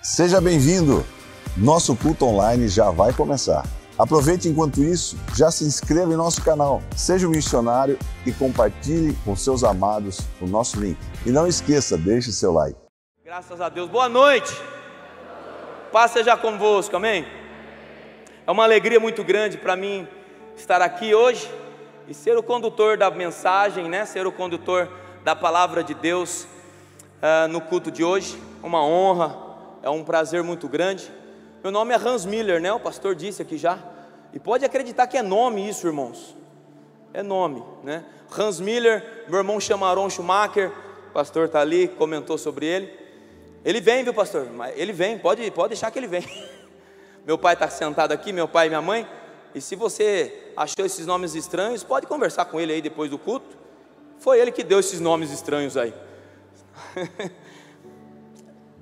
Seja bem-vindo! Nosso culto online já vai começar. Aproveite enquanto isso, já se inscreva em nosso canal, seja um missionário e compartilhe com seus amados o nosso link. E não esqueça, deixe seu like. Graças a Deus, boa noite! Paz seja convosco, amém? É uma alegria muito grande para mim estar aqui hoje e ser o condutor da mensagem, né? Ser o condutor da palavra de Deus no culto de hoje. Uma honra, é um prazer muito grande. Meu nome é Hans Miller, né? O pastor disse aqui já. E pode acreditar que é nome isso, irmãos. É nome, né? Hans Miller, meu irmão chama Aaron Schumacher. O pastor está ali, comentou sobre ele. Ele vem, viu, pastor? Ele vem, pode deixar que ele vem. Meu pai está sentado aqui, meu pai e minha mãe. E se você achou esses nomes estranhos, pode conversar com ele aí depois do culto. Foi ele que deu esses nomes estranhos aí.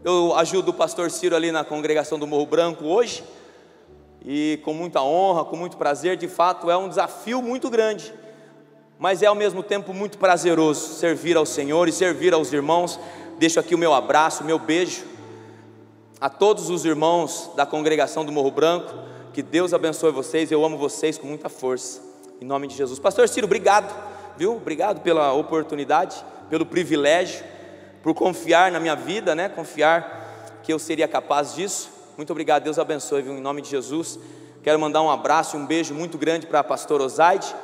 Eu ajudo o pastor Ciro ali na congregação do Morro Branco hoje. E com muita honra, com muito prazer. De fato é um desafio muito grande, mas é ao mesmo tempo muito prazeroso servir ao Senhor e servir aos irmãos. Deixo aqui o meu abraço, o meu beijo a todos os irmãos da congregação do Morro Branco. Que Deus abençoe vocês, eu amo vocês com muita força, em nome de Jesus. Pastor Ciro, obrigado, viu? Obrigado pela oportunidade, pelo privilégio, por confiar na minha vida, né? Confiar que eu seria capaz disso. Muito obrigado, Deus abençoe, viu? Em nome de Jesus. Quero mandar um abraço e um beijo muito grande para a pastora Osaide.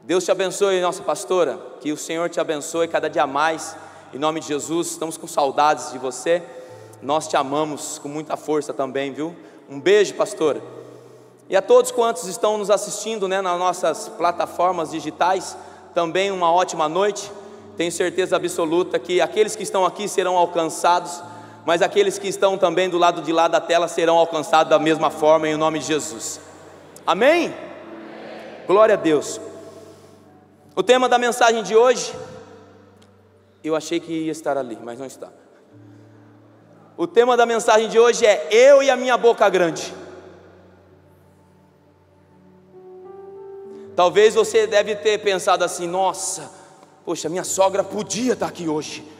Deus te abençoe, nossa pastora, que o Senhor te abençoe cada dia mais, em nome de Jesus. Estamos com saudades de você, nós te amamos com muita força também, viu? Um beijo, pastora. E a todos quantos estão nos assistindo, né, nas nossas plataformas digitais, também uma ótima noite. Tenho certeza absoluta que aqueles que estão aqui serão alcançados, mas aqueles que estão também do lado de lá da tela serão alcançados da mesma forma, em nome de Jesus. Amém? Amém. Glória a Deus. O tema da mensagem de hoje, eu achei que ia estar ali, mas não está. O tema da mensagem de hoje é eu e a minha boca grande. Talvez você deve ter pensado assim: nossa, poxa, minha sogra podia estar aqui hoje.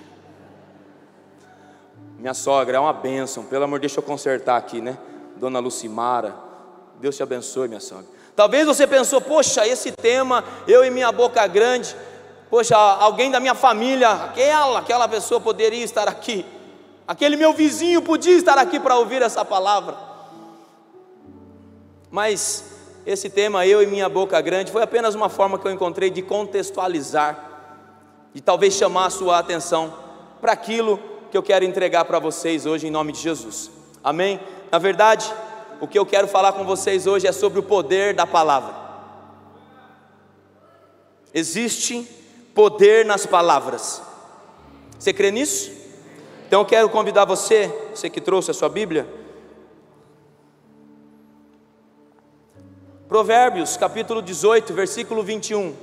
Minha sogra é uma bênção, pelo amor, deixa eu consertar aqui, né? Dona Lucimara, Deus te abençoe, minha sogra. Talvez você pensou: poxa, esse tema, eu e minha boca grande, poxa, alguém da minha família, aquela pessoa poderia estar aqui. Aquele meu vizinho podia estar aqui para ouvir essa palavra. Mas esse tema, eu e minha boca grande, foi apenas uma forma que eu encontrei de contextualizar, de talvez chamar a sua atenção para aquilo que eu quero entregar para vocês hoje, em nome de Jesus. Amém? Na verdade, o que eu quero falar com vocês hoje é sobre o poder da palavra. Existe poder nas palavras. Você crê nisso? Então eu quero convidar você que trouxe a sua Bíblia, Provérbios capítulo 18, versículo 21.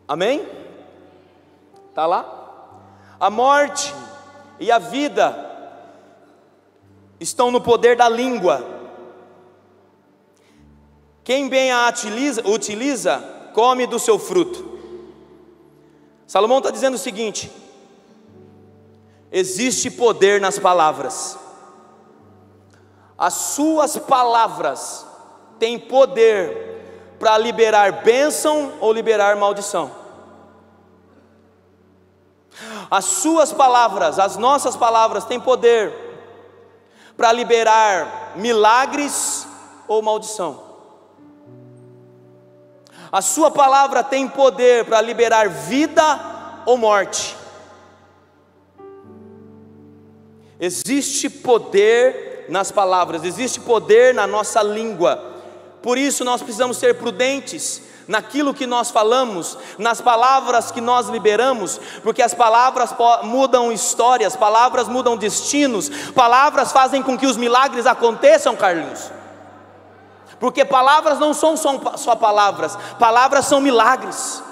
Amém? Está lá? A morte e a vida estão no poder da língua. Quem bem a utiliza, come do seu fruto. Salomão está dizendo o seguinte: existe poder nas palavras. As suas palavras têm poder para liberar bênção ou liberar maldição. As suas palavras, as nossas palavras têm poder para liberar milagres ou maldição. A sua palavra tem poder para liberar vida ou morte. Existe poder nas palavras, existe poder na nossa língua. Por isso nós precisamos ser prudentes naquilo que nós falamos, nas palavras que nós liberamos, porque as palavras mudam histórias, palavras mudam destinos, palavras fazem com que os milagres aconteçam, Carlinhos. Porque palavras não são só palavras, palavras são milagres.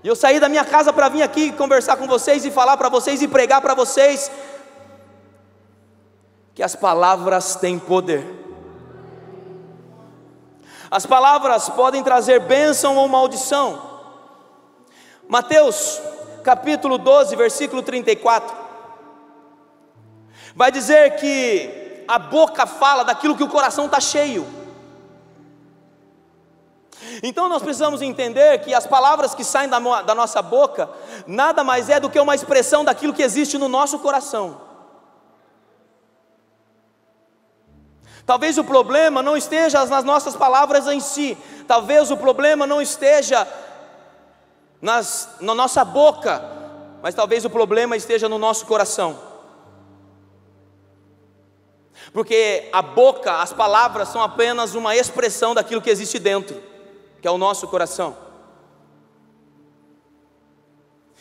E eu saí da minha casa para vir aqui conversar com vocês e falar para vocês e pregar para vocês que as palavras têm poder. As palavras podem trazer bênção ou maldição. Mateus capítulo 12, versículo 34, vai dizer que a boca fala daquilo que o coração está cheio. Então nós precisamos entender que as palavras que saem da nossa boca nada mais é do que uma expressão daquilo que existe no nosso coração. Talvez o problema não esteja nas nossas palavras em si, talvez o problema não esteja na nossa boca, mas talvez o problema esteja no nosso coração. Porque a boca, as palavras são apenas uma expressão daquilo que existe dentro, que é o nosso coração.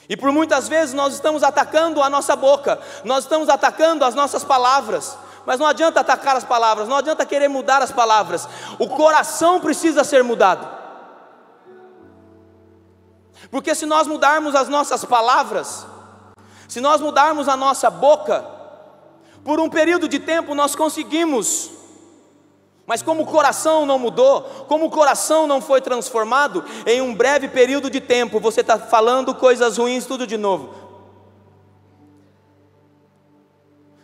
E por muitas vezes nós estamos atacando a nossa boca, nós estamos atacando as nossas palavras, mas não adianta atacar as palavras, não adianta querer mudar as palavras, o coração precisa ser mudado. Porque se nós mudarmos as nossas palavras, se nós mudarmos a nossa boca, por um período de tempo nós conseguimos, mas como o coração não mudou, como o coração não foi transformado, em um breve período de tempo você está falando coisas ruins tudo de novo.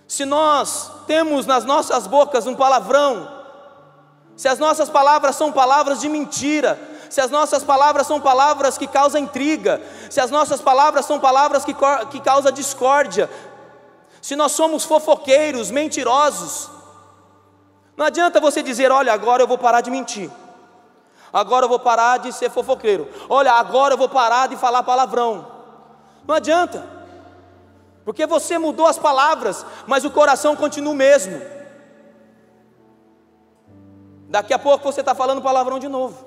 Se nós temos nas nossas bocas um palavrão, se as nossas palavras são palavras de mentira, se as nossas palavras são palavras que causam intriga, se as nossas palavras são palavras que causam discórdia, se nós somos fofoqueiros, mentirosos, não adianta você dizer: olha, agora eu vou parar de mentir, agora eu vou parar de ser fofoqueiro, olha, agora eu vou parar de falar palavrão. Não adianta, porque você mudou as palavras, mas o coração continua o mesmo. Daqui a pouco você está falando palavrão de novo.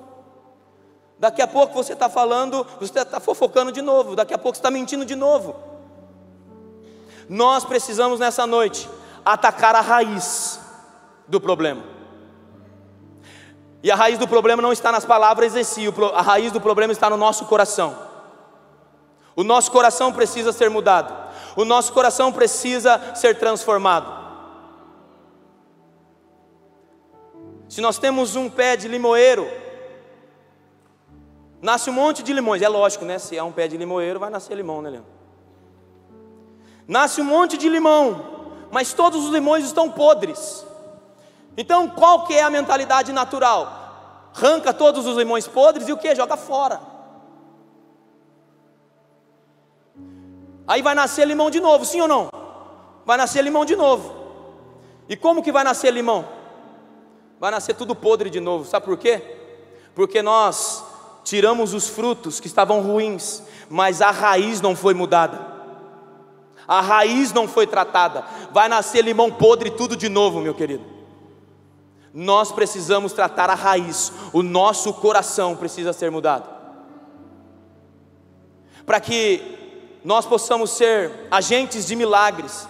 Daqui a pouco você está falando, você está fofocando de novo. Daqui a pouco você está mentindo de novo. Nós precisamos nessa noite atacar a raiz do problema. E a raiz do problema não está nas palavras em si, a raiz do problema está no nosso coração. O nosso coração precisa ser mudado, o nosso coração precisa ser transformado. Se nós temos um pé de limoeiro, nasce um monte de limões, é lógico, né? Se é um pé de limoeiro, vai nascer limão, né, Leandro? Nasce um monte de limão, mas todos os limões estão podres. Então qual que é a mentalidade natural? Arranca todos os limões podres e o que? Joga fora. Aí vai nascer limão de novo, sim ou não? Vai nascer limão de novo. E como que vai nascer limão? Vai nascer tudo podre de novo, sabe por quê? Porque nós tiramos os frutos que estavam ruins, mas a raiz não foi mudada, a raiz não foi tratada, vai nascer limão podre tudo de novo, meu querido. Nós precisamos tratar a raiz, o nosso coração precisa ser mudado, para que nós possamos ser agentes de milagres,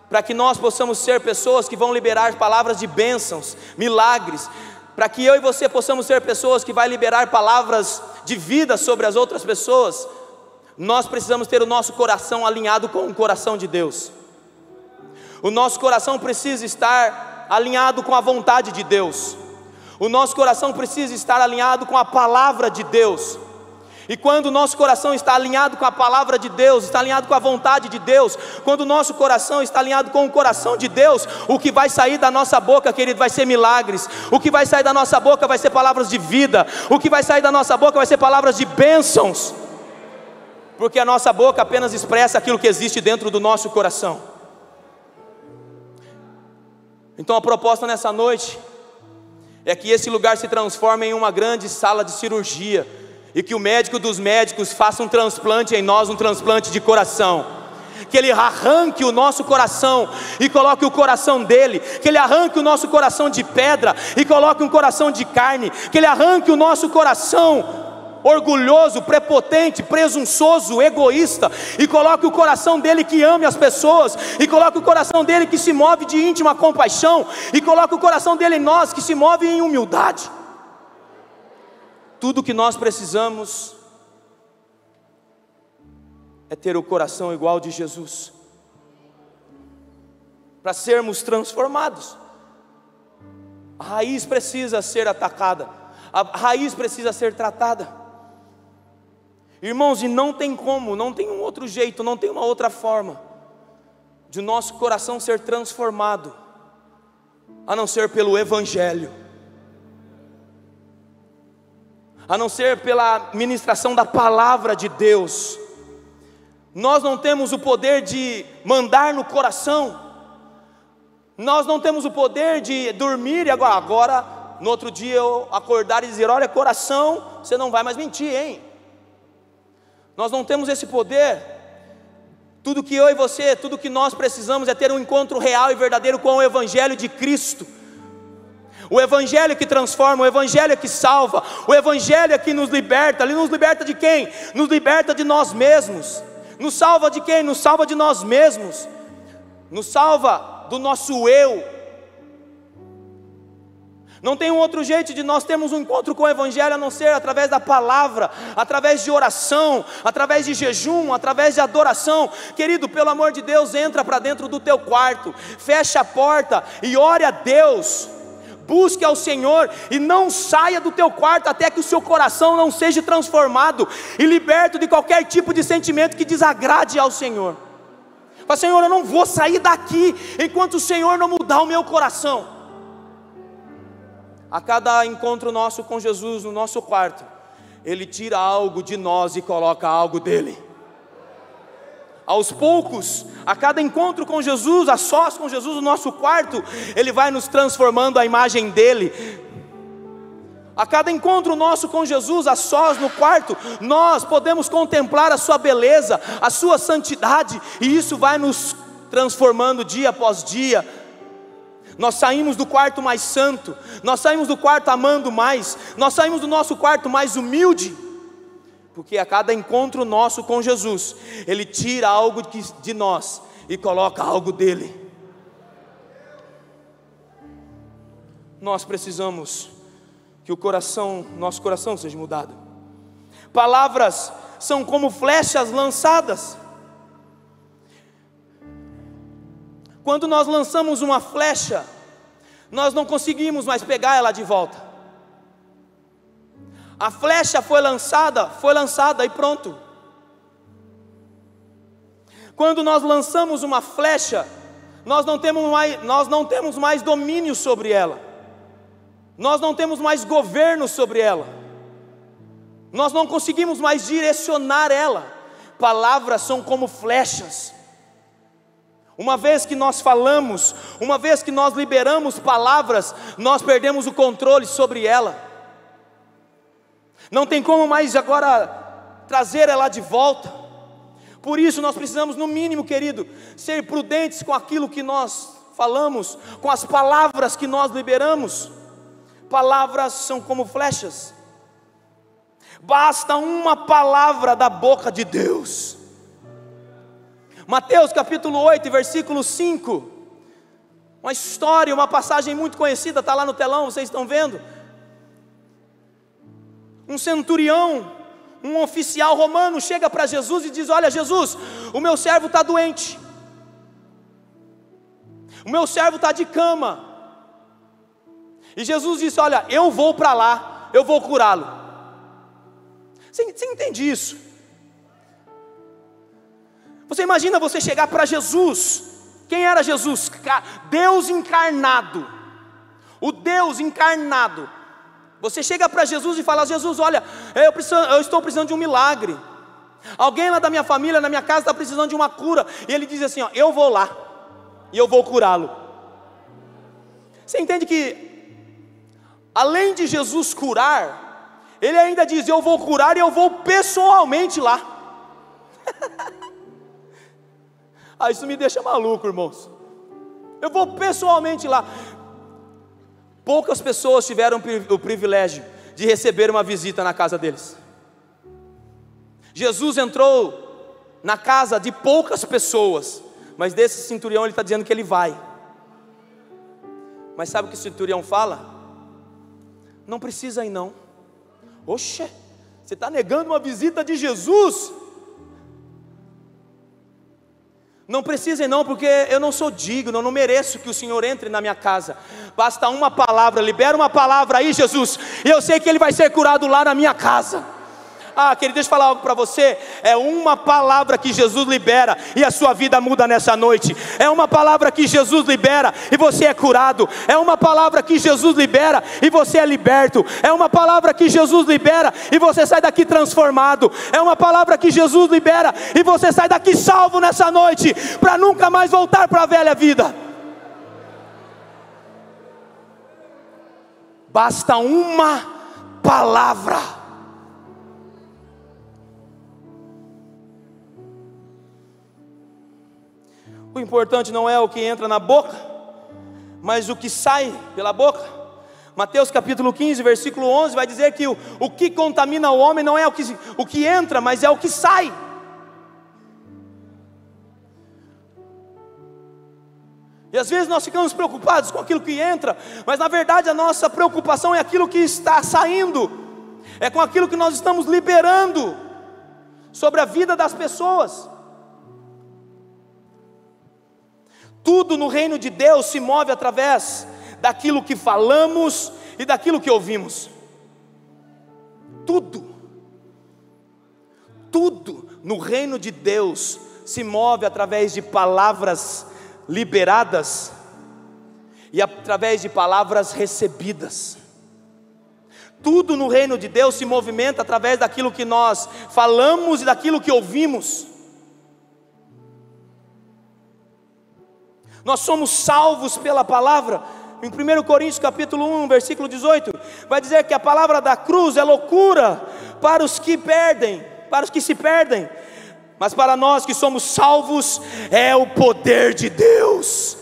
para que nós possamos ser pessoas que vão liberar palavras de bênçãos, milagres, para que eu e você possamos ser pessoas que vai liberar palavras de vida sobre as outras pessoas. Nós precisamos ter o nosso coração alinhado com o coração de Deus. O nosso coração precisa estar alinhado com a vontade de Deus. O nosso coração precisa estar alinhado com a palavra de Deus. E quando o nosso coração está alinhado com a palavra de Deus, está alinhado com a vontade de Deus, quando o nosso coração está alinhado com o coração de Deus, o que vai sair da nossa boca, querido, vai ser milagres. O que vai sair da nossa boca vai ser palavras de vida. O que vai sair da nossa boca vai ser palavras de bênçãos. Porque a nossa boca apenas expressa aquilo que existe dentro do nosso coração. Então a proposta nessa noite é que esse lugar se transforme em uma grande sala de cirurgia, e que o médico dos médicos faça um transplante em nós, um transplante de coração. Que Ele arranque o nosso coração e coloque o coração dele. Que Ele arranque o nosso coração de pedra e coloque um coração de carne. Que Ele arranque o nosso coração orgulhoso, prepotente, presunçoso, egoísta, e coloque o coração dele que ame as pessoas, e coloque o coração dele que se move de íntima compaixão, e coloque o coração dele em nós que se move em humildade. Tudo que nós precisamos é ter o coração igual de Jesus, para sermos transformados. A raiz precisa ser atacada, a raiz precisa ser tratada. Irmãos, e não tem como, não tem um outro jeito, não tem uma outra forma de o nosso coração ser transformado, a não ser pelo Evangelho, a não ser pela ministração da palavra de Deus. Nós não temos o poder de mandar no coração, nós não temos o poder de dormir e agora no outro dia eu acordar e dizer: olha coração, você não vai mais mentir, hein? Nós não temos esse poder. Tudo que eu e você, tudo que nós precisamos é ter um encontro real e verdadeiro com o Evangelho de Cristo. O Evangelho que transforma, o Evangelho que salva, o Evangelho que nos liberta. Ele nos liberta de quem? Nos liberta de nós mesmos. Nos salva de quem? Nos salva de nós mesmos. Nos salva do nosso eu. Não tem um outro jeito de nós termos um encontro com o Evangelho a não ser através da palavra, através de oração, através de jejum, através de adoração. Querido, pelo amor de Deus, entra para dentro do teu quarto, fecha a porta e ore a Deus. Busque ao Senhor e não saia do teu quarto até que o seu coração não seja transformado e liberto de qualquer tipo de sentimento que desagrade ao Senhor. Fala: Senhor, eu não vou sair daqui enquanto o Senhor não mudar o meu coração. A cada encontro nosso com Jesus no nosso quarto, Ele tira algo de nós e coloca algo dele. Aos poucos, a cada encontro com Jesus, a sós com Jesus no nosso quarto, Ele vai nos transformando a imagem dele. A cada encontro nosso com Jesus, a sós no quarto, nós podemos contemplar a sua beleza, a sua santidade, e isso vai nos transformando dia após dia. Nós saímos do quarto mais santo, nós saímos do quarto amando mais, nós saímos do nosso quarto mais humilde, porque a cada encontro nosso com Jesus, Ele tira algo de nós e coloca algo dele. Nós precisamos que nosso coração seja mudado. Palavras são como flechas lançadas. Quando nós lançamos uma flecha, nós não conseguimos mais pegar ela de volta. A flecha foi lançada e pronto. Quando nós lançamos uma flecha, nós não temos mais domínio sobre ela. Nós não temos mais governo sobre ela. Nós não conseguimos mais direcionar ela. Palavras são como flechas. Uma vez que nós falamos, uma vez que nós liberamos palavras, nós perdemos o controle sobre ela. Não tem como mais agora trazer ela de volta. Por isso nós precisamos, no mínimo, querido, ser prudentes com aquilo que nós falamos, com as palavras que nós liberamos. Palavras são como flechas. Basta uma palavra da boca de Deus. Mateus capítulo 8, versículo 5, uma história, uma passagem muito conhecida, está lá no telão, vocês estão vendo? Um centurião, um oficial romano chega para Jesus e diz: olha Jesus, o meu servo está doente, o meu servo está de cama. E Jesus disse: olha, eu vou para lá, eu vou curá-lo. Você entende isso? Você imagina você chegar para Jesus. Quem era Jesus? Deus encarnado. O Deus encarnado. Você chega para Jesus e fala: Jesus, olha, eu estou precisando de um milagre. Alguém lá da minha família, na minha casa, está precisando de uma cura. E ele diz assim: ó, eu vou lá e eu vou curá-lo. Você entende que, além de Jesus curar, Ele ainda diz: eu vou curar e eu vou pessoalmente lá. Isso me deixa maluco, irmãos. Eu vou pessoalmente lá. Poucas pessoas tiveram o privilégio de receber uma visita na casa deles. Jesus entrou na casa de poucas pessoas, mas desse centurião ele está dizendo que ele vai. Mas sabe o que o centurião fala? Não precisa ir não. Oxe, você está negando uma visita de Jesus? Não precisem não, porque eu não sou digno, eu não mereço que o Senhor entre na minha casa. Basta uma palavra, libera uma palavra aí, Jesus, e eu sei que ele vai ser curado lá na minha casa. Querido, deixa eu falar algo para você. É uma palavra que Jesus libera e a sua vida muda nessa noite. É uma palavra que Jesus libera e você é curado. É uma palavra que Jesus libera e você é liberto. É uma palavra que Jesus libera e você sai daqui transformado. É uma palavra que Jesus libera e você sai daqui salvo nessa noite, para nunca mais voltar para a velha vida. Basta uma palavra. O importante não é o que entra na boca, mas o que sai pela boca. Mateus capítulo 15, versículo 11 vai dizer que o que contamina o homem não é o que entra, mas é o que sai. E às vezes nós ficamos preocupados com aquilo que entra, mas na verdade a nossa preocupação é aquilo que está saindo, é com aquilo que nós estamos liberando sobre a vida das pessoas. Tudo no reino de Deus se move através daquilo que falamos e daquilo que ouvimos. Tudo no reino de Deus se move através de palavras liberadas e através de palavras recebidas. Tudo no reino de Deus se movimenta através daquilo que nós falamos e daquilo que ouvimos. Nós somos salvos pela palavra. Em 1 Coríntios capítulo 1, versículo 18, vai dizer que a palavra da cruz é loucura para os que se perdem, mas para nós que somos salvos é o poder de Deus.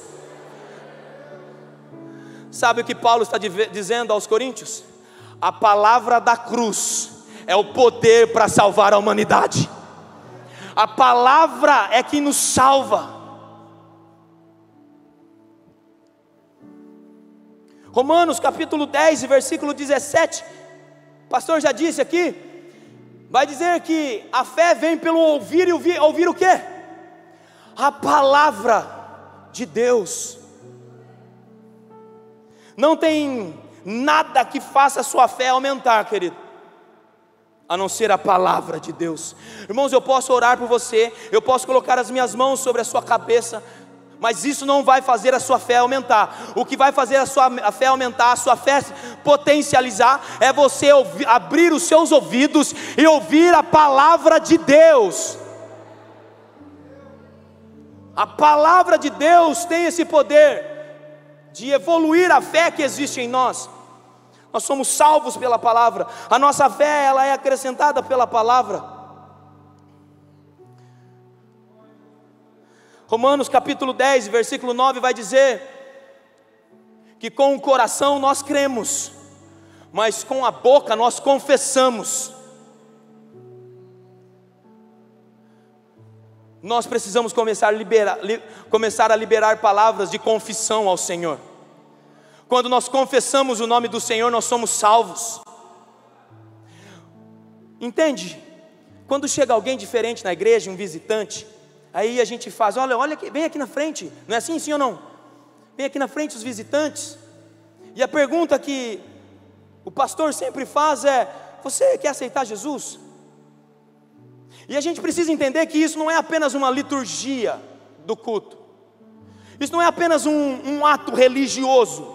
Sabe o que Paulo está dizendo aos coríntios? A palavra da cruz é o poder para salvar a humanidade. A palavra é que nos salva. Romanos capítulo 10, versículo 17, o pastor já disse aqui, vai dizer que a fé vem pelo ouvir, e ouvir o quê? A palavra de Deus. Não tem nada que faça a sua fé aumentar, querido, a não ser a palavra de Deus. Irmãos, eu posso orar por você, eu posso colocar as minhas mãos sobre a sua cabeça, mas isso não vai fazer a sua fé aumentar. O que vai fazer a fé aumentar, a sua fé potencializar, é você abrir os seus ouvidos e ouvir a palavra de Deus. A palavra de Deus tem esse poder de evoluir a fé que existe em nós. Nós somos salvos pela palavra. A nossa fé, ela é acrescentada pela palavra. Romanos capítulo 10, versículo 9 vai dizer que com o coração nós cremos, mas com a boca nós confessamos. Nós precisamos começar a liberar palavras de confissão ao Senhor. Quando nós confessamos o nome do Senhor, nós somos salvos. Entende? Quando chega alguém diferente na igreja, um visitante, aí a gente faz, olha aqui, vem aqui na frente. Não é assim, sim ou não? Vem aqui na frente os visitantes. E a pergunta que o pastor sempre faz é: você quer aceitar Jesus? E a gente precisa entender que isso não é apenas uma liturgia do culto. Isso não é apenas um ato religioso.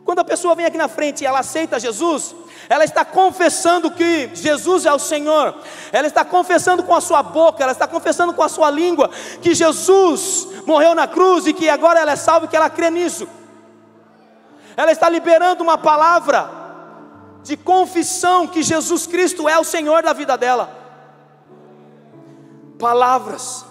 Quando a pessoa vem aqui na frente e ela aceita Jesus, ela está confessando que Jesus é o Senhor. Ela está confessando com a sua boca, ela está confessando com a sua língua que Jesus morreu na cruz e que agora ela é salva e que ela crê nisso. Ela está liberando uma palavra de confissão que Jesus Cristo é o Senhor da vida dela. Palavras.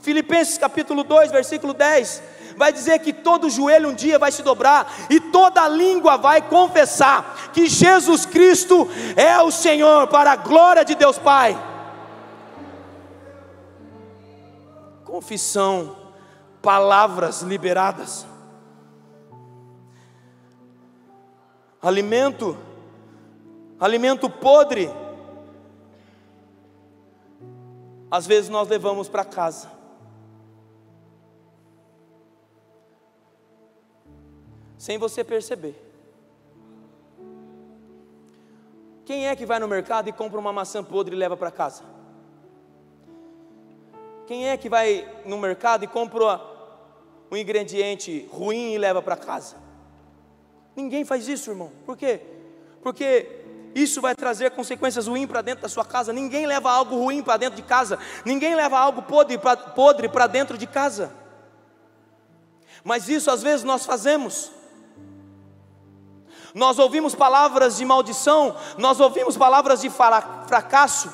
Filipenses capítulo 2, versículo 10 vai dizer que todo joelho um dia vai se dobrar e toda língua vai confessar que Jesus Cristo é o Senhor, para a glória de Deus Pai. Confissão, palavras liberadas. Alimento podre, às vezes nós levamos para casa. sem você perceber. Quem é que vai no mercado e compra uma maçã podre e leva para casa? Quem é que vai no mercado e compra um ingrediente ruim e leva para casa? Ninguém faz isso, irmão. Por quê? Porque isso vai trazer consequências ruins para dentro da sua casa. Ninguém leva algo ruim para dentro de casa. Ninguém leva algo podre para dentro de casa. Mas isso às vezes nós fazemos. Nós ouvimos palavras de maldição, nós ouvimos palavras de fracasso,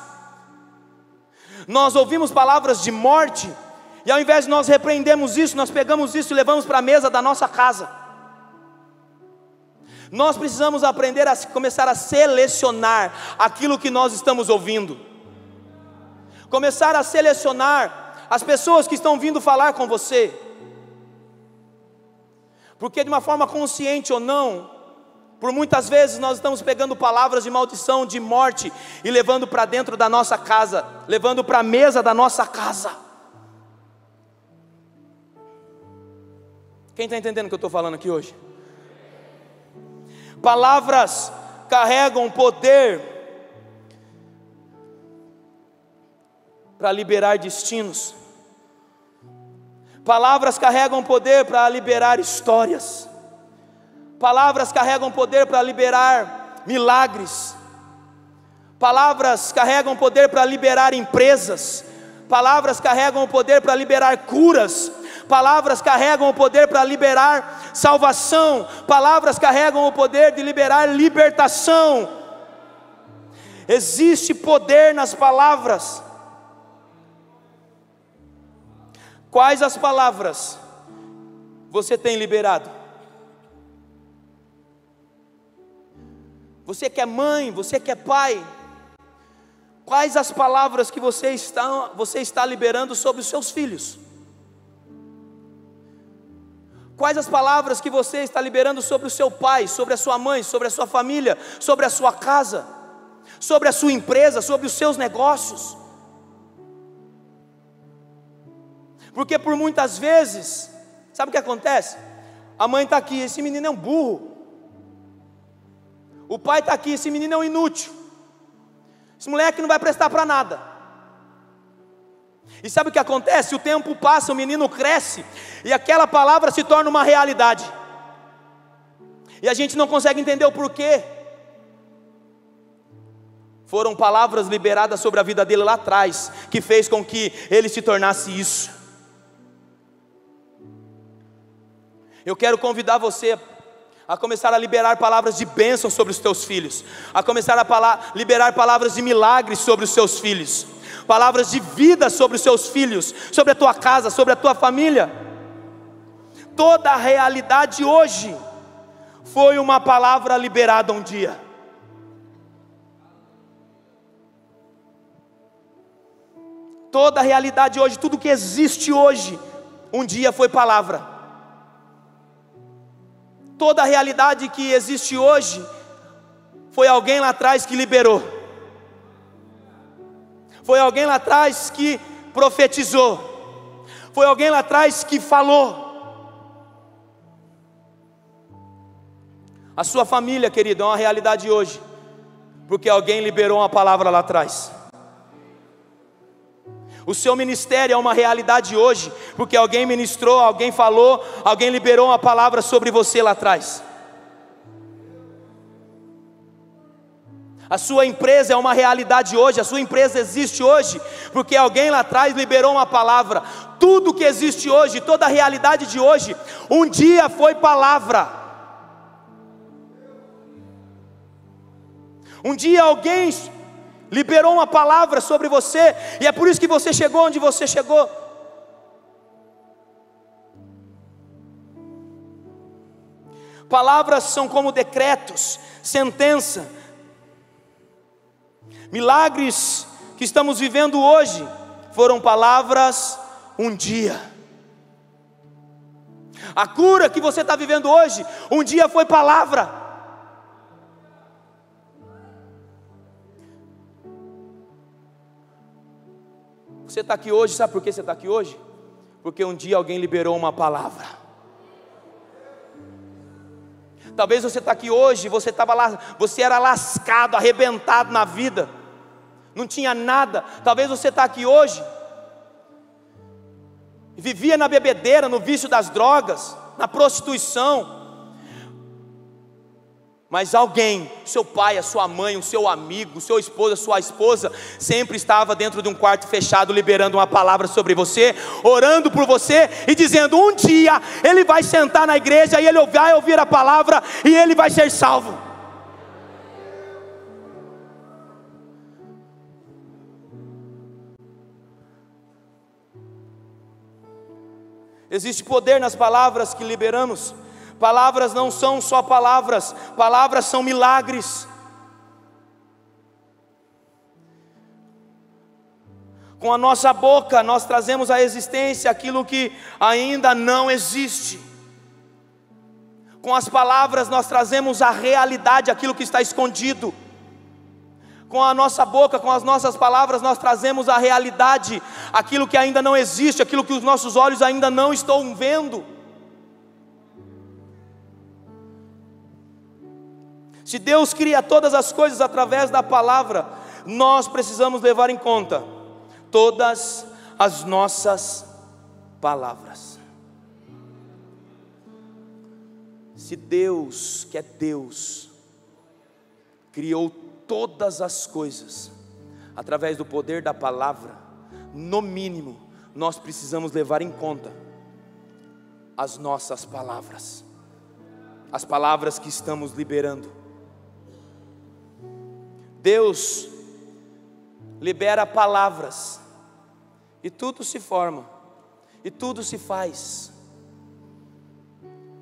nós ouvimos palavras de morte, e ao invés de nós repreendermos isso, nós pegamos isso e levamos para a mesa da nossa casa. Nós precisamos aprender a começar a selecionar aquilo que nós estamos ouvindo, começar a selecionar as pessoas que estão vindo falar com você, porque de uma forma consciente ou não, por muitas vezes nós estamos pegando palavras de maldição, de morte, e levando para dentro da nossa casa, levando para a mesa da nossa casa. Quem está entendendo o que eu estou falando aqui hoje? Palavras carregam poder para liberar destinos. Palavras carregam poder para liberar histórias. Palavras carregam poder para liberar milagres. Palavras carregam poder para liberar empresas. Palavras carregam o poder para liberar curas. Palavras carregam o poder para liberar salvação. Palavras carregam o poder de liberar libertação. Existe poder nas palavras. Quais as palavras você tem liberado? Você que é mãe, você que é pai, quais as palavras que você está liberando sobre os seus filhos? Quais as palavras que você está liberando sobre o seu pai, sobre a sua mãe, sobre a sua família, sobre a sua casa, sobre a sua empresa, sobre os seus negócios? Porque por muitas vezes, sabe o que acontece? A mãe está aqui, esse menino é um burro. O pai está aqui, esse menino é um inútil. Esse moleque não vai prestar para nada. E sabe o que acontece? O tempo passa, o menino cresce, e aquela palavra se torna uma realidade. E a gente não consegue entender o porquê. Foram palavras liberadas sobre a vida dele lá atrás, que fez com que ele se tornasse isso. Eu quero convidar você a começar a liberar palavras de bênção sobre os teus filhos, a começar a liberar palavras de milagres sobre os seus filhos, palavras de vida sobre os seus filhos, sobre a tua casa, sobre a tua família. Toda a realidade hoje foi uma palavra liberada um dia. Toda a realidade hoje, tudo que existe hoje, um dia foi palavra. Toda a realidade que existe hoje, foi alguém lá atrás que liberou. Foi alguém lá atrás que profetizou. Foi alguém lá atrás que falou. A sua família, querido, é uma realidade hoje, porque alguém liberou uma palavra lá atrás. O seu ministério é uma realidade hoje, porque alguém ministrou, alguém falou, alguém liberou uma palavra sobre você lá atrás. A sua empresa é uma realidade hoje, a sua empresa existe hoje, porque alguém lá atrás liberou uma palavra. Tudo que existe hoje, toda a realidade de hoje, um dia foi palavra. Um dia alguém liberou uma palavra sobre você, e é por isso que você chegou onde você chegou. Palavras são como decretos, sentença. Milagres que estamos vivendo hoje foram palavras um dia. A cura que você está vivendo hoje, um dia foi palavra. Você está aqui hoje, sabe por que você está aqui hoje? Porque um dia alguém liberou uma palavra. Talvez você está aqui hoje, você estava lá, você era lascado, arrebentado na vida, não tinha nada. Talvez você está aqui hoje, vivia na bebedeira, no vício das drogas, na prostituição. Mas alguém, seu pai, a sua mãe, o seu amigo, o seu esposo, a sua esposa, sempre estava dentro de um quarto fechado, liberando uma palavra sobre você, orando por você e dizendo: um dia ele vai sentar na igreja e ele vai ouvir a palavra e ele vai ser salvo. Existe poder nas palavras que liberamos. Palavras não são só palavras, palavras são milagres. Com a nossa boca nós trazemos à existência aquilo que ainda não existe. Com as palavras nós trazemos à realidade aquilo que está escondido. Com a nossa boca, com as nossas palavras nós trazemos à realidade aquilo que ainda não existe, aquilo que os nossos olhos ainda não estão vendo. Se Deus cria todas as coisas através da palavra, nós precisamos levar em conta todas as nossas palavras. Se Deus, que é Deus, criou todas as coisas através do poder da palavra, no mínimo, nós precisamos levar em conta as nossas palavras, as palavras que estamos liberando. Deus libera palavras e tudo se forma, e tudo se faz.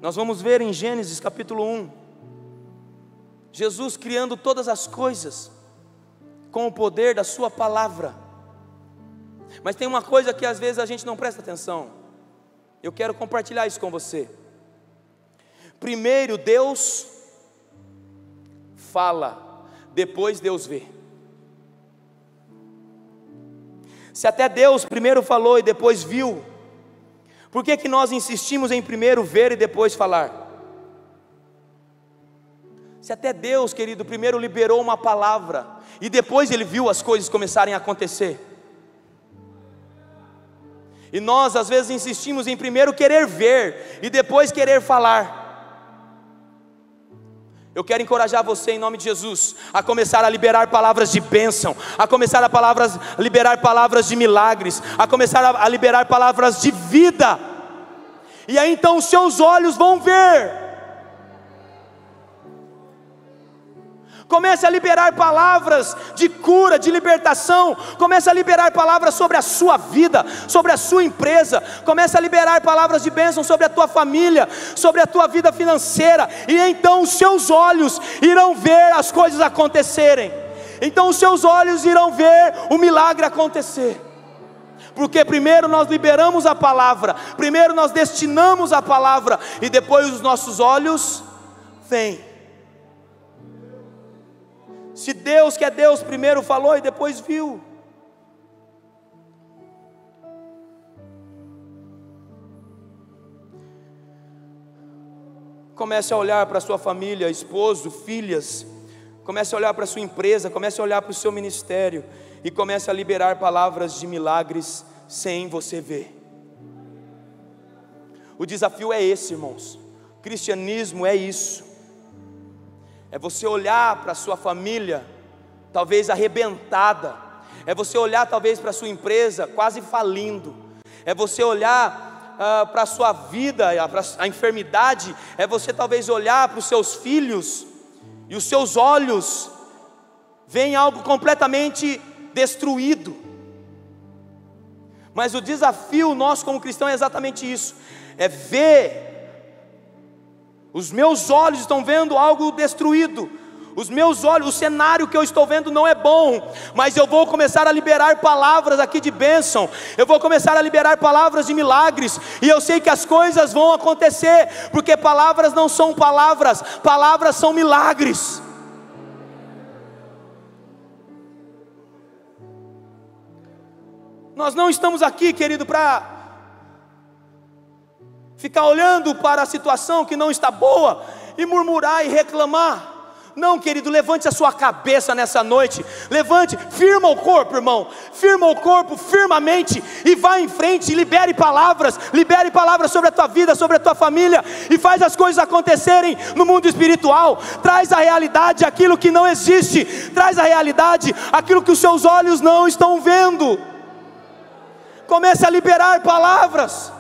Nós vamos ver em Gênesis capítulo 1, Jesus criando todas as coisas com o poder da sua palavra. Mas tem uma coisa que às vezes a gente não presta atenção. Eu quero compartilhar isso com você. Primeiro Deus fala, depois Deus vê. Se até Deus primeiro falou e depois viu, por que nós insistimos em primeiro ver e depois falar? Se até Deus, querido, primeiro liberou uma palavra e depois Ele viu as coisas começarem a acontecer. E nós às vezes insistimos em primeiro querer ver e depois querer falar. Eu quero encorajar você em nome de Jesus a começar a liberar palavras de bênção, a começar a liberar palavras de milagres, a começar a liberar palavras de vida. E aí então os seus olhos vão ver. Comece a liberar palavras de cura, de libertação. Comece a liberar palavras sobre a sua vida, sobre a sua empresa. Comece a liberar palavras de bênção sobre a tua família, sobre a tua vida financeira. E então os seus olhos irão ver as coisas acontecerem. Então os seus olhos irão ver o milagre acontecer. Porque primeiro nós liberamos a palavra, primeiro nós destinamos a palavra, e depois os nossos olhos veem. Se Deus, que é Deus, primeiro falou e depois viu. Comece a olhar para a sua família, esposo, filhas. Comece a olhar para a sua empresa, comece a olhar para o seu ministério. E comece a liberar palavras de milagres sem você ver. O desafio é esse, irmãos. O cristianismo é isso. É você olhar para a sua família, talvez arrebentada. É você olhar talvez para a sua empresa, quase falindo. É você olhar para a sua vida, para a enfermidade. É você talvez olhar para os seus filhos, e os seus olhos veem algo completamente destruído. Mas o desafio nosso como cristão é exatamente isso. É ver. Os meus olhos estão vendo algo destruído. Os meus olhos, o cenário que eu estou vendo não é bom. Mas eu vou começar a liberar palavras aqui de bênção. Eu vou começar a liberar palavras de milagres. E eu sei que as coisas vão acontecer. Porque palavras não são palavras. Palavras são milagres. Nós não estamos aqui, querido, para ficar olhando para a situação que não está boa e murmurar e reclamar. Não, querido, levante a sua cabeça nessa noite, levante, firma o corpo, irmão, firma o corpo, firmemente, e vá em frente, e libere palavras sobre a tua vida, sobre a tua família, e faz as coisas acontecerem no mundo espiritual. Traz à realidade aquilo que não existe, traz à realidade aquilo que os seus olhos não estão vendo. Comece a liberar palavras.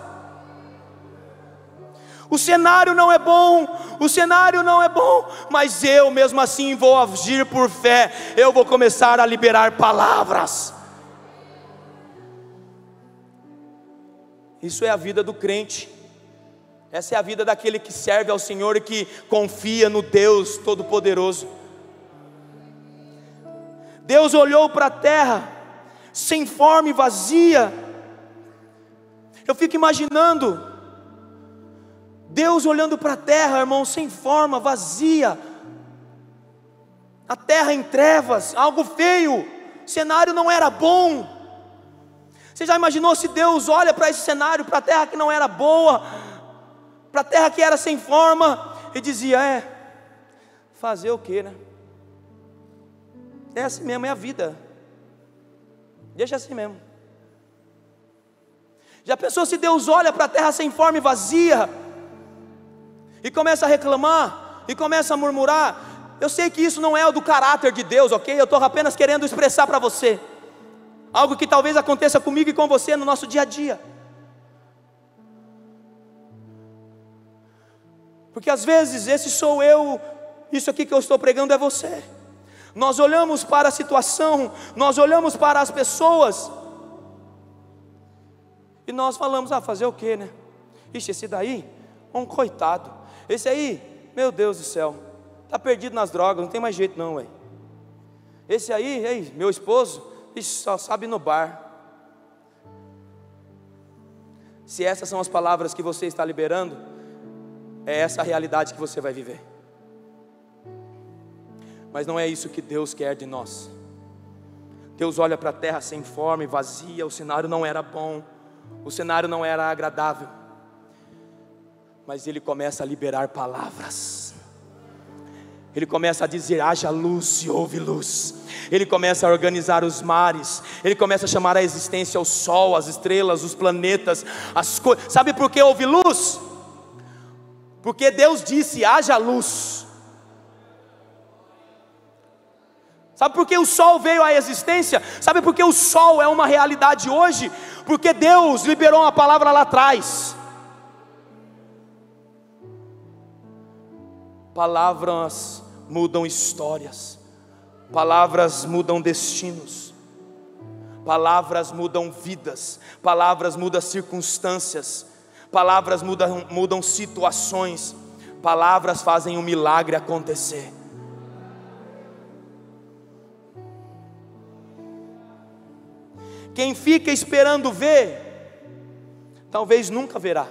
O cenário não é bom, mas eu mesmo assim vou agir por fé. Eu vou começar a liberar palavras. Isso é a vida do crente. Essa é a vida daquele que serve ao Senhor e que confia no Deus Todo-Poderoso. Deus olhou para a terra sem forma e vazia. Eu fico imaginando Deus olhando para a terra, irmão, sem forma, vazia, a terra em trevas, algo feio, o cenário não era bom. Você já imaginou se Deus olha para esse cenário, para a terra que não era boa, para a terra que era sem forma, e dizia: fazer o que, né? É assim mesmo, é a vida, deixa assim mesmo. Já pensou se Deus olha para a terra sem forma e vazia, e começa a reclamar, e começa a murmurar? Eu sei que isso não é o do caráter de Deus, ok? Eu estou apenas querendo expressar para você algo que talvez aconteça comigo e com você no nosso dia a dia. Porque às vezes esse sou eu, isso aqui que eu estou pregando é você. Nós olhamos para a situação, nós olhamos para as pessoas, e nós falamos: fazer o que, né? Ixi, esse daí, coitado. Esse aí, meu Deus do céu, está perdido nas drogas, não tem mais jeito não, ué. Esse aí, meu esposo, só sabe no bar. Se essas são as palavras que você está liberando, é essa a realidade que você vai viver. Mas não é isso que Deus quer de nós. Deus olha para a terra sem forma e vazia, o cenário não era bom, o cenário não era agradável, mas Ele começa a liberar palavras. Ele começa a dizer: haja luz e houve luz. Ele começa a organizar os mares. Ele começa a chamar à existência o sol, as estrelas, os planetas, as coisas. Sabe por que houve luz? Porque Deus disse: haja luz. Sabe por que o sol veio à existência? Sabe por que o sol é uma realidade hoje? Porque Deus liberou uma palavra lá atrás. Palavras mudam histórias, palavras mudam destinos, palavras mudam vidas, palavras mudam circunstâncias, palavras mudam situações, palavras fazem um milagre acontecer. Quem fica esperando ver, talvez nunca verá.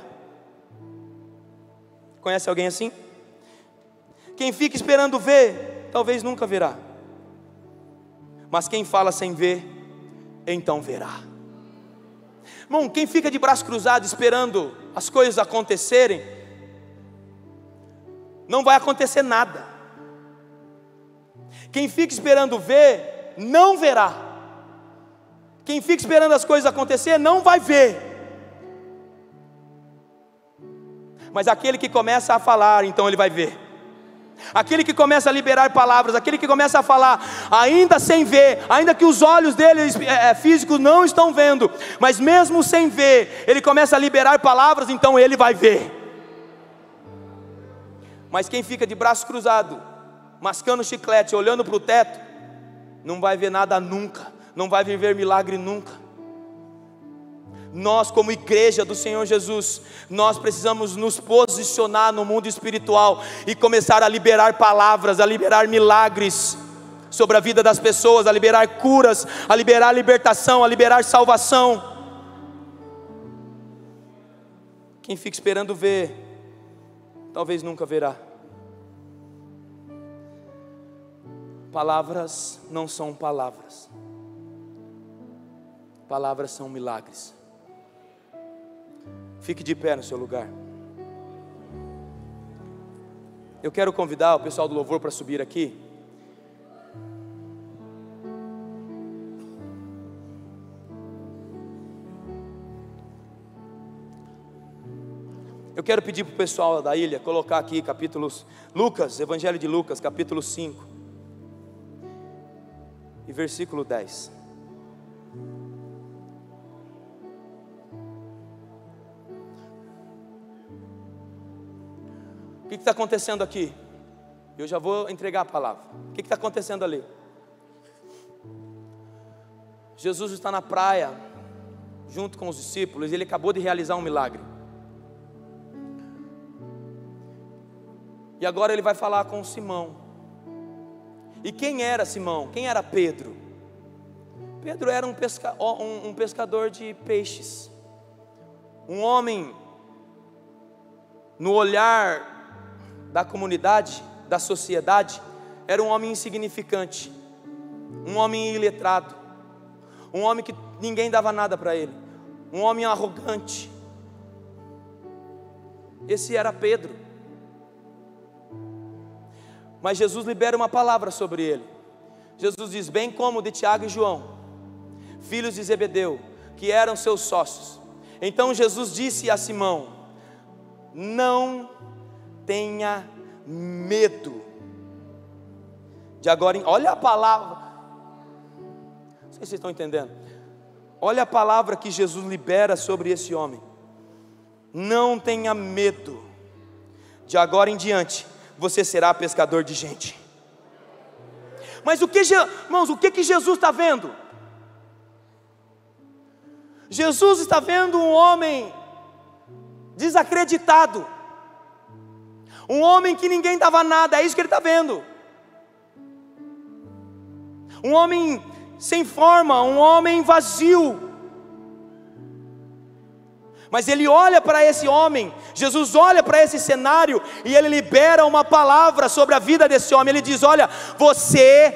Conhece alguém assim? Quem fica esperando ver, talvez nunca verá. Mas quem fala sem ver, então verá. Irmão, quem fica de braço cruzado esperando as coisas acontecerem, não vai acontecer nada. Quem fica esperando ver, não verá. Quem fica esperando as coisas acontecer, não vai ver. Mas aquele que começa a falar, então ele vai ver. Aquele que começa a liberar palavras, aquele que começa a falar, ainda sem ver, ainda que os olhos dele físicos não estão vendo, mas mesmo sem ver, ele começa a liberar palavras, então ele vai ver. Mas quem fica de braço cruzado, mascando chiclete, olhando para o teto, não vai ver nada nunca, não vai viver milagre nunca. Nós, como igreja do Senhor Jesus, nós precisamos nos posicionar no mundo espiritual e começar a liberar palavras, a liberar milagres sobre a vida das pessoas, a liberar curas, a liberar libertação, a liberar salvação. Quem fica esperando ver, talvez nunca verá. Palavras não são palavras, palavras são milagres. Fique de pé no seu lugar. Eu quero convidar o pessoal do louvor para subir aqui. Eu quero pedir para o pessoal da ilha colocar aqui capítulos, Lucas, Evangelho de Lucas, capítulo 5 e versículo 10. O que está acontecendo aqui? Eu já vou entregar a palavra. O que está acontecendo ali? Jesus está na praia, junto com os discípulos, e ele acabou de realizar um milagre. E agora ele vai falar com Simão. E quem era Simão? Quem era Pedro? Pedro era um pescador de peixes. Um homem, no olhar da comunidade, da sociedade, era um homem insignificante, um homem iletrado, um homem que ninguém dava nada para ele, um homem arrogante. Esse era Pedro. Mas Jesus libera uma palavra sobre ele. Jesus diz: bem como de Tiago e João, filhos de Zebedeu, que eram seus sócios. Então Jesus disse a Simão: não tenha medo. De agora, olha a palavra, não sei se vocês estão entendendo. Olha a palavra que Jesus libera sobre esse homem: não tenha medo. De agora em diante você será pescador de gente. Mas irmãos, o que Jesus está vendo? Jesus está vendo um homem desacreditado, um homem que ninguém dava nada. É isso que ele está vendo. Um homem sem forma, um homem vazio. Mas ele olha para esse homem, Jesus olha para esse cenário e ele libera uma palavra sobre a vida desse homem. Ele diz: olha, você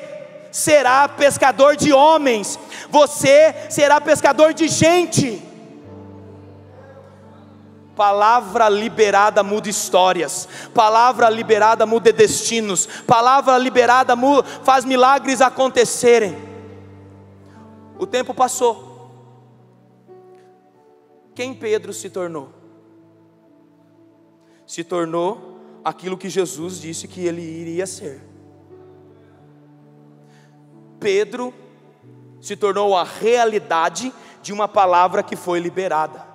será pescador de homens, você será pescador de gente. Palavra liberada muda histórias, palavra liberada muda destinos, palavra liberada faz milagres acontecerem. O tempo passou. Quem Pedro se tornou? Se tornou aquilo que Jesus disse que ele iria ser. Pedro se tornou a realidade de uma palavra que foi liberada.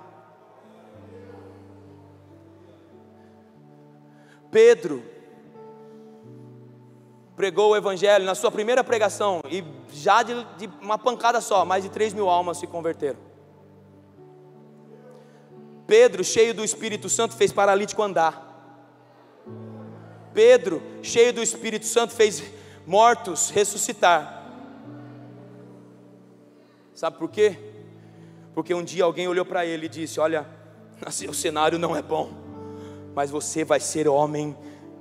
Pedro pregou o evangelho na sua primeira pregação, e já de uma pancada só, mais de 3.000 almas se converteram. Pedro, cheio do Espírito Santo, fez paralítico andar. Pedro, cheio do Espírito Santo, fez mortos ressuscitar. Sabe por quê? Porque um dia alguém olhou para ele e disse: olha, o cenário não é bom, mas você vai ser homem,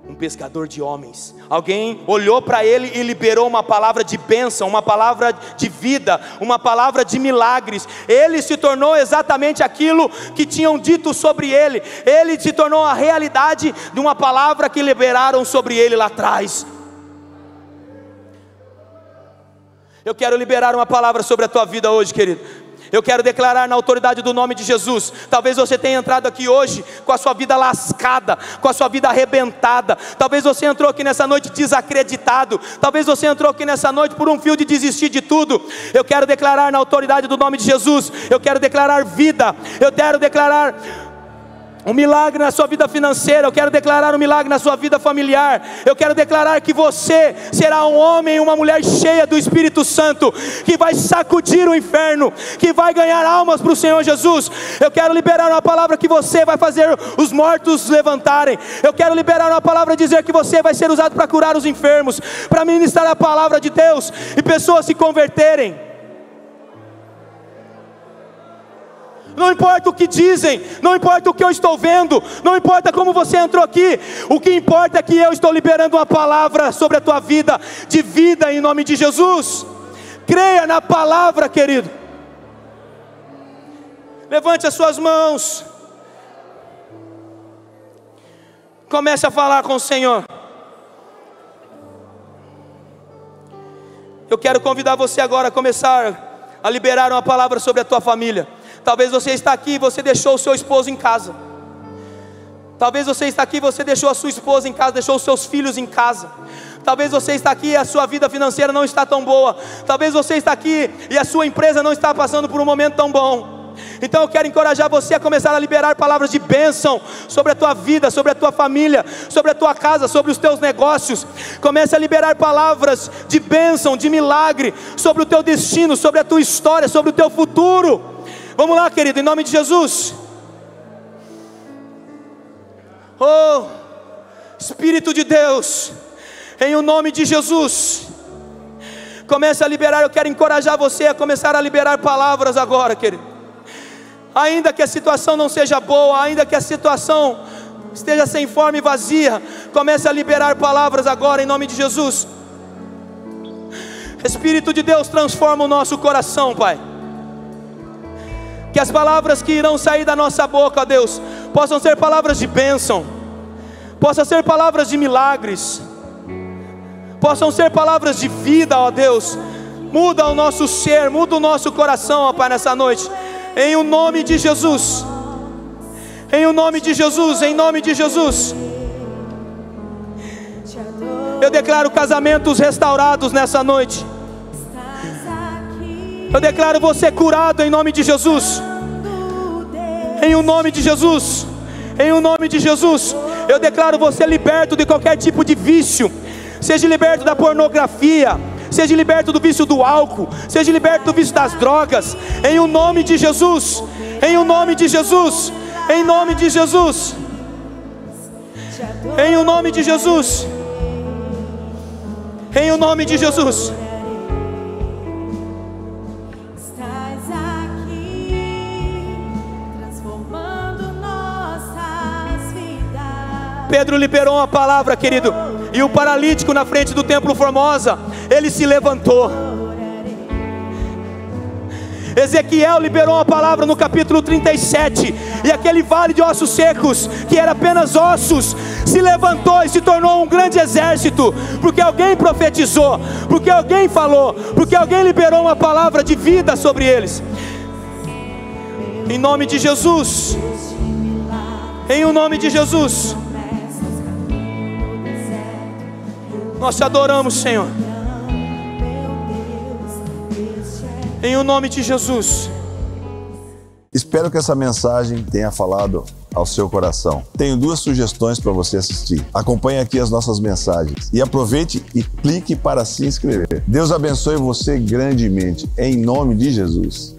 um pescador de homens. Alguém olhou para ele e liberou uma palavra de bênção, uma palavra de vida, uma palavra de milagres. Ele se tornou exatamente aquilo que tinham dito sobre ele. Ele se tornou a realidade de uma palavra que liberaram sobre ele lá atrás. Eu quero liberar uma palavra sobre a tua vida hoje, querido. Eu quero declarar na autoridade do nome de Jesus. Talvez você tenha entrado aqui hoje com a sua vida lascada, com a sua vida arrebentada. Talvez você entrou aqui nessa noite desacreditado. Talvez você entrou aqui nessa noite por um fio de desistir de tudo. Eu quero declarar na autoridade do nome de Jesus. Eu quero declarar vida. Eu quero declarar um milagre na sua vida financeira. Eu quero declarar um milagre na sua vida familiar. Eu quero declarar que você será um homem e uma mulher cheia do Espírito Santo, que vai sacudir o inferno, que vai ganhar almas para o Senhor Jesus. Eu quero liberar uma palavra que você vai fazer os mortos levantarem. Eu quero liberar uma palavra dizer que você vai ser usado para curar os enfermos, para ministrar a palavra de Deus e pessoas se converterem. Não importa o que dizem, não importa o que eu estou vendo, não importa como você entrou aqui. O que importa é que eu estou liberando uma palavra sobre a tua vida, de vida em nome de Jesus. Creia na palavra, querido. Levante as suas mãos. Comece a falar com o Senhor. Eu quero convidar você agora a começar a liberar uma palavra sobre a tua família. Talvez você está aqui e você deixou o seu esposo em casa. Talvez você está aqui e você deixou a sua esposa em casa, deixou os seus filhos em casa. Talvez você está aqui e a sua vida financeira não está tão boa. Talvez você está aqui e a sua empresa não está passando por um momento tão bom. Então eu quero encorajar você a começar a liberar palavras de bênção sobre a tua vida, sobre a tua família, sobre a tua casa, sobre os teus negócios. Comece a liberar palavras de bênção, de milagre, sobre o teu destino, sobre a tua história, sobre o teu futuro. Vamos lá, querido, em nome de Jesus. Oh, Espírito de Deus, em o nome de Jesus, comece a liberar. Eu quero encorajar você a começar a liberar palavras agora, querido. Ainda que a situação não seja boa, ainda que a situação esteja sem forma e vazia, comece a liberar palavras agora em nome de Jesus. Espírito de Deus, transforma o nosso coração, Pai. Que as palavras que irão sair da nossa boca, ó Deus, possam ser palavras de bênção, possam ser palavras de milagres, possam ser palavras de vida, ó Deus. Muda o nosso ser, muda o nosso coração, ó Pai, nessa noite. Em o nome de Jesus, em o nome de Jesus, em nome de Jesus. Eu declaro casamentos restaurados nessa noite. Eu declaro você curado em nome de Jesus. Em o nome de Jesus, em o nome de Jesus. Eu declaro você liberto de qualquer tipo de vício. Seja liberto da pornografia, seja liberto do vício do álcool, seja liberto do vício das drogas, em o nome de Jesus, em o nome de Jesus, em nome de Jesus, em o nome de Jesus, em o nome de Jesus. Pedro liberou uma palavra, querido, e o paralítico na frente do templo Formosa, ele se levantou. Ezequiel liberou uma palavra no capítulo 37, e aquele vale de ossos secos, que era apenas ossos, se levantou e se tornou um grande exército, porque alguém profetizou, porque alguém falou, porque alguém liberou uma palavra de vida sobre eles. Em nome de Jesus, em o nome de Jesus, nós te adoramos, Senhor. Em o nome de Jesus. Espero que essa mensagem tenha falado ao seu coração. Tenho 2 sugestões para você assistir. Acompanhe aqui as nossas mensagens e aproveite e clique para se inscrever. Deus abençoe você grandemente, em nome de Jesus.